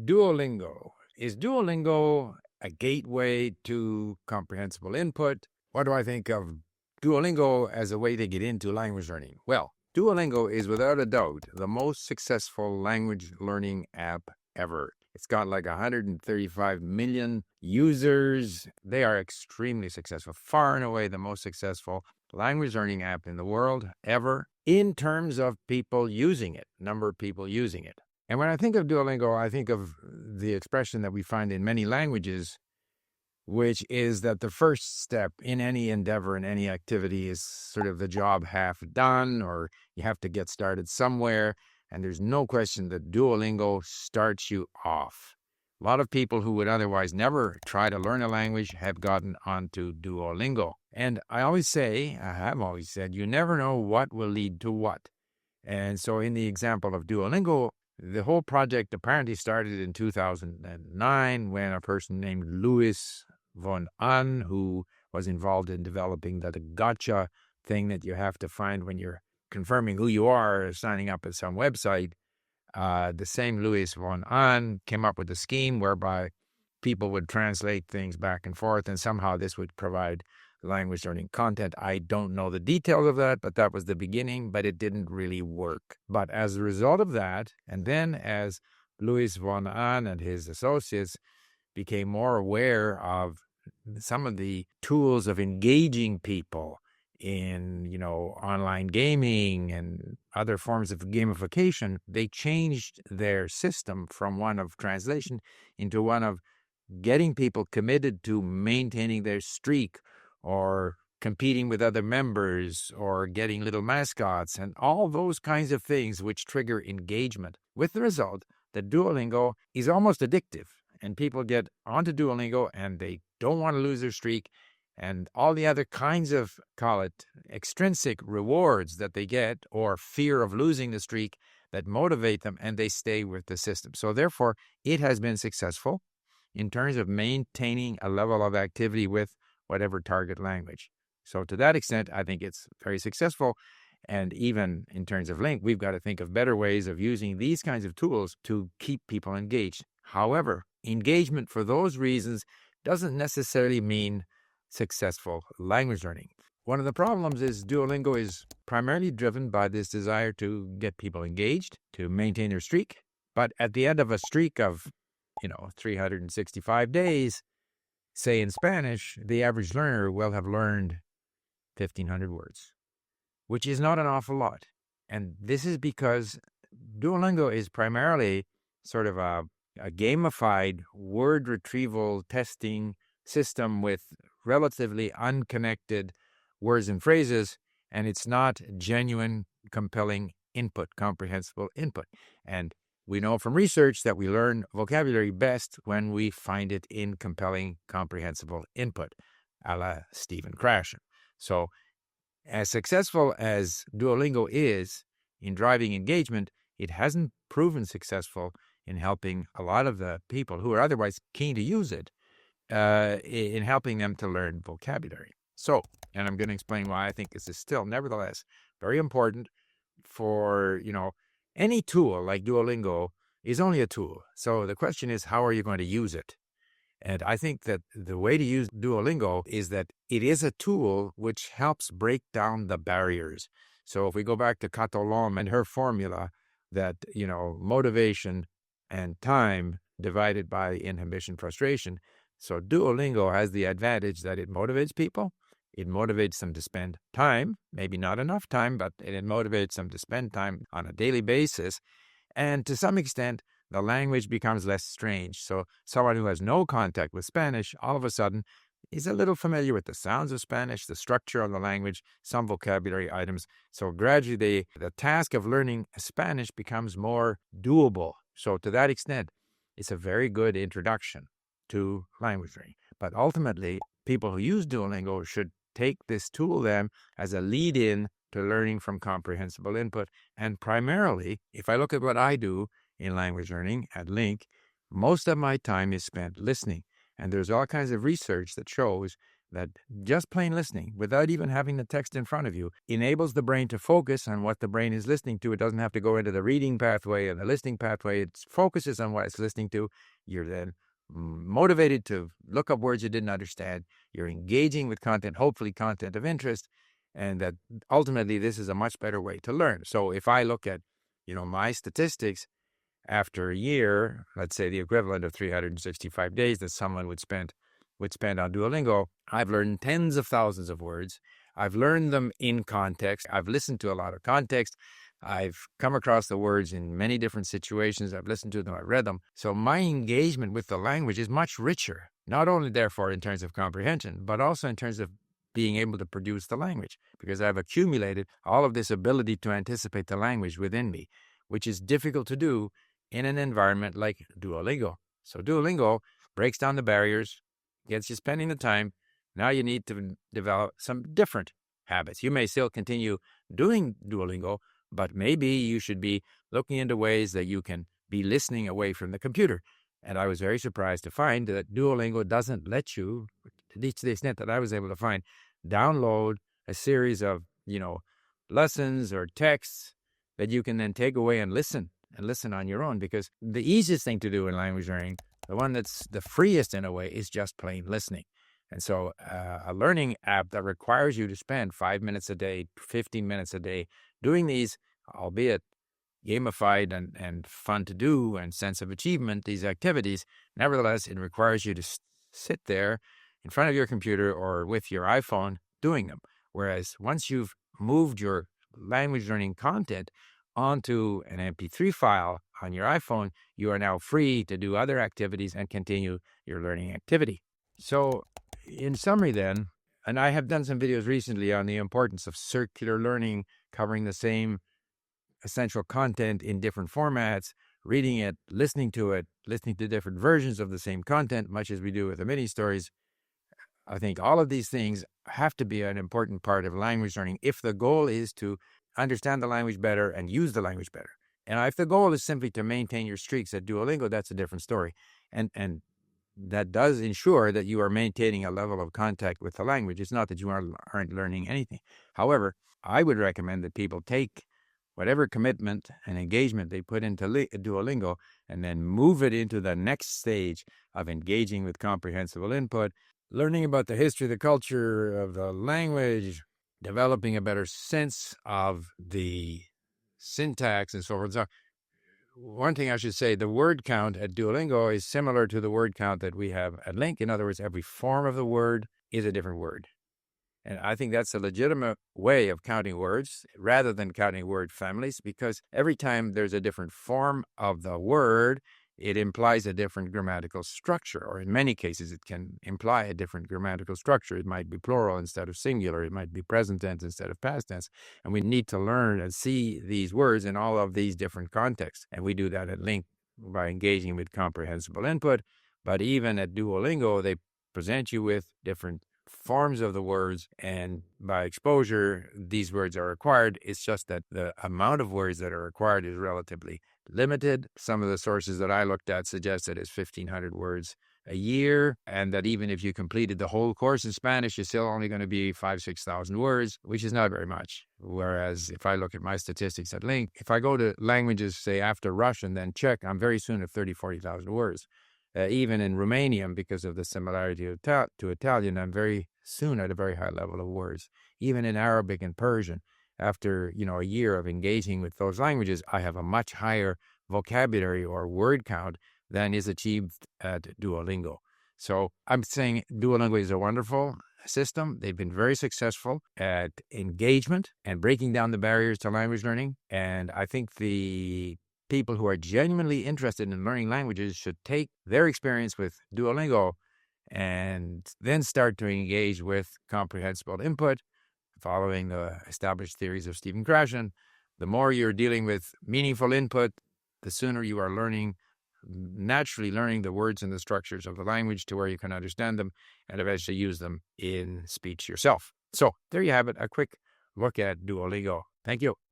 Duolingo. Is Duolingo a gateway to comprehensible input? What do I think of Duolingo as a way to get into language learning? Well, Duolingo is without a doubt the most successful language learning app ever. It's got like 135 million users. They are extremely successful, far and away the most successful language learning app in the world ever in terms of people using it, number of people using it. And when I think of Duolingo, I think of the expression that we find in many languages, which is that the first step in any endeavor, in any activity, is sort of the job half done, or you have to get started somewhere. And there's no question that Duolingo starts you off. A lot of people who would otherwise never try to learn a language have gotten onto Duolingo. And I have always said, you never know what will lead to what. And so in the example of Duolingo, the whole project apparently started in 2009 when a person named Louis von Ahn, who was involved in developing the gotcha thing that you have to find when you're confirming who you are, signing up at some website, the same Louis von Ahn came up with a scheme whereby people would translate things back and forth, and somehow this would provide language learning content. I don't know the details of that, but that was the beginning, but it didn't really work. But as a result of that, and then as Louis von Ahn and his associates became more aware of some of the tools of engaging people in, online gaming and other forms of gamification, they changed their system from one of translation into one of getting people committed to maintaining their streak, or competing with other members, or getting little mascots, and all those kinds of things which trigger engagement, with the result that Duolingo is almost addictive, and people get onto Duolingo and they don't want to lose their streak, and all the other kinds of, call it, extrinsic rewards that they get, or fear of losing the streak, that motivate them, and they stay with the system. So therefore, it has been successful in terms of maintaining a level of activity with whatever target language. So to that extent, I think it's very successful. And even in terms of link, we've got to think of better ways of using these kinds of tools to keep people engaged. However, engagement for those reasons doesn't necessarily mean successful language learning. One of the problems is Duolingo is primarily driven by this desire to get people engaged, to maintain their streak. But at the end of a streak of, 365 days, say in Spanish, the average learner will have learned 1,500 words, which is not an awful lot. And this is because Duolingo is primarily sort of a gamified word retrieval testing system with relatively unconnected words and phrases, and it's not genuine, compelling input, comprehensible input. And we know from research that we learn vocabulary best when we find it in compelling, comprehensible input, a la Stephen Krashen. So as successful as Duolingo is in driving engagement, it hasn't proven successful in helping a lot of the people who are otherwise keen to use it, in helping them to learn vocabulary. So, and I'm going to explain why I think this is still, nevertheless, very important for, any tool like Duolingo is only a tool. So the question is, how are you going to use it? And I think that the way to use Duolingo is that it is a tool which helps break down the barriers. So if we go back to Catalan and her formula that, motivation and time divided by inhibition, frustration. So Duolingo has the advantage that it motivates people. It motivates them to spend time, maybe not enough time, but it motivates them to spend time on a daily basis. And to some extent, the language becomes less strange. So someone who has no contact with Spanish, all of a sudden, is a little familiar with the sounds of Spanish, the structure of the language, some vocabulary items. So gradually, the task of learning Spanish becomes more doable. So to that extent, it's a very good introduction to language learning. But ultimately, people who use Duolingo should take this tool then as a lead-in to learning from comprehensible input. And primarily, if I look at what I do in language learning at Link, most of my time is spent listening. And there's all kinds of research that shows that just plain listening, without even having the text in front of you, enables the brain to focus on what the brain is listening to. It doesn't have to go into the reading pathway and the listening pathway. It focuses on what it's listening to. You're then motivated to look up words you didn't understand. You're engaging with content, hopefully content of interest, and that ultimately this is a much better way to learn. So if I look at, my statistics after a year, let's say the equivalent of 365 days that someone would spend on Duolingo, I've learned tens of thousands of words. I've learned them in context. I've listened to a lot of context. I've come across the words in many different situations. I've listened to them. I've read them. So my engagement with the language is much richer, not only therefore in terms of comprehension, but also in terms of being able to produce the language, because I've accumulated all of this ability to anticipate the language within me, which is difficult to do in an environment like Duolingo. So Duolingo breaks down the barriers, gets you spending the time. Now you need to develop some different habits. You may still continue doing Duolingo, but maybe you should be looking into ways that you can be listening away from the computer. And I was very surprised to find that Duolingo doesn't let you, to the extent that I was able to find, download a series of, lessons or texts that you can then take away and listen on your own. Because the easiest thing to do in language learning, the one that's the freest in a way, is just plain listening. And so a learning app that requires you to spend 5 minutes a day, 15 minutes a day doing these, albeit gamified and fun to do and sense of achievement, these activities, nevertheless, it requires you to sit there in front of your computer or with your iPhone doing them. Whereas once you've moved your language learning content onto an MP3 file on your iPhone, you are now free to do other activities and continue your learning activity. So in summary then, and I have done some videos recently on the importance of circular learning, covering the same essential content in different formats, reading it, listening to different versions of the same content, much as we do with the mini stories. I think all of these things have to be an important part of language learning if the goal is to understand the language better and use the language better. And if the goal is simply to maintain your streaks at Duolingo, that's a different story. And that does ensure that you are maintaining a level of contact with the language. It's not that you aren't learning anything. However, I would recommend that people take whatever commitment and engagement they put into Duolingo and then move it into the next stage of engaging with comprehensible input, learning about the history, the culture of the language, developing a better sense of the syntax and so forth. So one thing I should say, the word count at Duolingo is similar to the word count that we have at Link. In other words, every form of the word is a different word. And I think that's a legitimate way of counting words rather than counting word families, because every time there's a different form of the word, it implies a different grammatical structure, or in many cases, it can imply a different grammatical structure. It might be plural instead of singular. It might be present tense instead of past tense. And we need to learn and see these words in all of these different contexts. And we do that at Link by engaging with comprehensible input. But even at Duolingo, they present you with different forms of the words, and by exposure, these words are acquired. It's just that the amount of words that are acquired is relatively limited. Some of the sources that I looked at suggest that it's 1,500 words a year, and that even if you completed the whole course in Spanish, you're still only going to be 5,000-6,000 words, which is not very much. Whereas if I look at my statistics at Link, if I go to languages, say after Russian, then Czech, I'm very soon at 30,000-40,000 words. Even in Romanian, because of the similarity to Italian, I'm very soon at a very high level of words. Even in Arabic and Persian, after a year of engaging with those languages, I have a much higher vocabulary or word count than is achieved at Duolingo. So I'm saying Duolingo is a wonderful system. They've been very successful at engagement and breaking down the barriers to language learning. And I think the people who are genuinely interested in learning languages should take their experience with Duolingo and then start to engage with comprehensible input, following the established theories of Stephen Krashen. The more you're dealing with meaningful input, the sooner you are naturally learning the words and the structures of the language to where you can understand them and eventually use them in speech yourself. So there you have it, a quick look at Duolingo. Thank you.